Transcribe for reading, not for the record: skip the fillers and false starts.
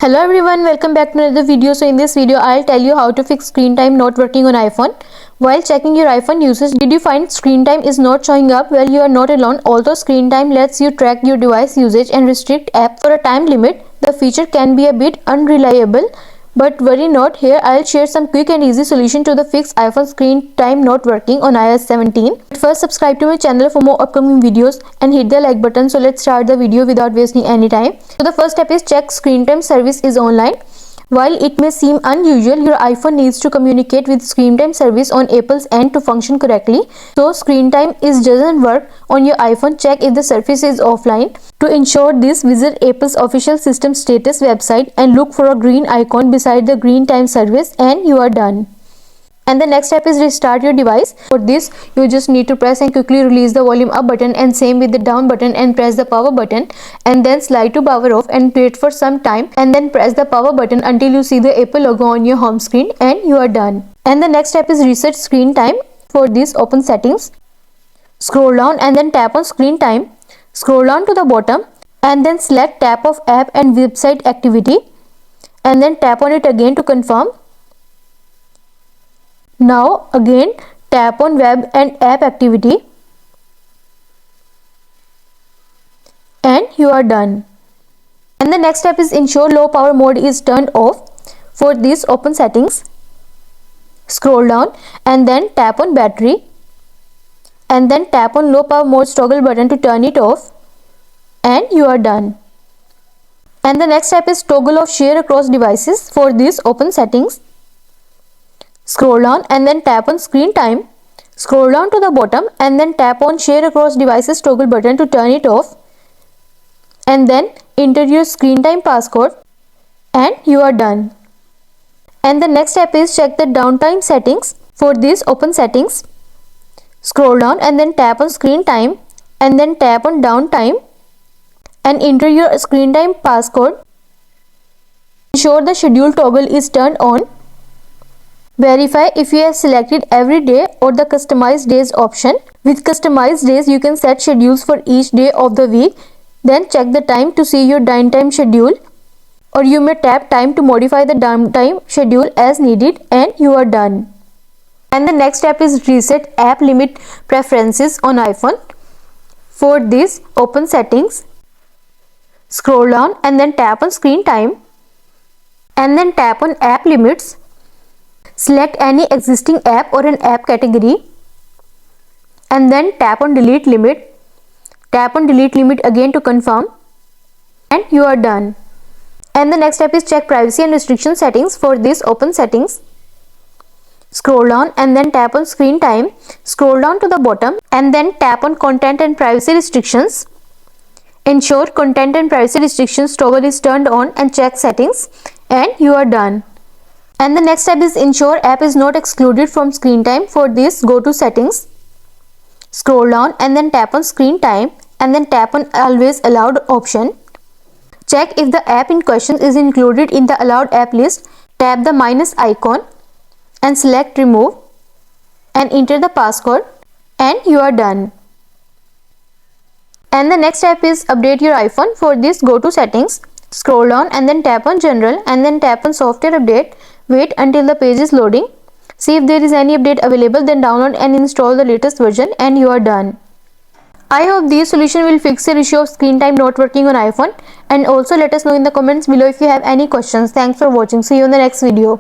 Hello everyone, welcome back to another video. So in this video I'll tell you how to fix screen time not working on iPhone. While checking your iPhone usage, did you find screen time is not showing up? Well, you are not alone. Although screen time lets you track your device usage and restrict app for a time limit, the feature can be a bit unreliable. But worry not, here I'll share some quick and easy solution to the fix iPhone screen time not working on iOS 17. But first, subscribe to my channel for more upcoming videos and hit the like button. So let's start the video without wasting any time. So the first step is check screen time service is online. While it may seem unusual, your iPhone needs to communicate with screen time service on Apple's end to function correctly. So screen time doesn't work on your iPhone, check if the service is offline. To ensure this, visit Apple's official system status website and look for a green icon beside the green time service and you are done. And the next step is restart your device. For this, you just need to press and quickly release the volume up button, and same with the down button, and press the power button and then slide to power off and wait for some time and then press the power button until you see the Apple logo on your home screen and you are done. And the next step is reset screen time. For this, open settings, scroll down and then tap on screen time, scroll down to the bottom and then select tap of app and website activity and then tap on it again to confirm. Now again tap on web and app activity and you are done. And the next step is ensure low power mode is turned off. For this, open settings, scroll down and then tap on battery and then tap on low power mode toggle button to turn it off and you are done. And the next step is toggle off share across devices. For this, open settings, scroll down and then tap on screen time, scroll down to the bottom and then tap on share across devices toggle button to turn it off and then enter your screen time passcode and you are done. And the next step is check the downtime settings. For this, open settings, scroll down and then tap on screen time and then tap on downtime and enter your screen time passcode. Ensure the schedule toggle is turned on. Verify if you have selected every day or the customized days option. With customized days, you can set schedules for each day of the week. Then check the time to see your downtime schedule, or you may tap time to modify the downtime schedule as needed and you are done. And the next step is reset app limit preferences on iPhone. For this, open settings, scroll down and then tap on screen time and then tap on app limits. Select any existing app or an app category and then tap on delete limit. Tap on delete limit again to confirm and you are done. And the next step is check privacy and restriction settings. For this, open settings, scroll down and then tap on screen time, scroll down to the bottom and then tap on content and privacy restrictions. Ensure content and privacy restrictions toggle is turned on and check settings and you are done. And the next step is ensure app is not excluded from screen time. For this, go to settings, scroll down and then tap on screen time and then tap on always allowed option. Check if the app in question is included in the allowed app list. Tap the minus icon and select remove and enter the passcode and you are done. And the next step is update your iPhone. For this, go to settings, scroll down and then tap on general and then tap on software update. Wait until the page is loading. See if there is any update available, then download and install the latest version and you are done. I hope this solution will fix your issue of screen time not working on iPhone, and also let us know in the comments below if you have any questions. Thanks for watching. See you in the next video.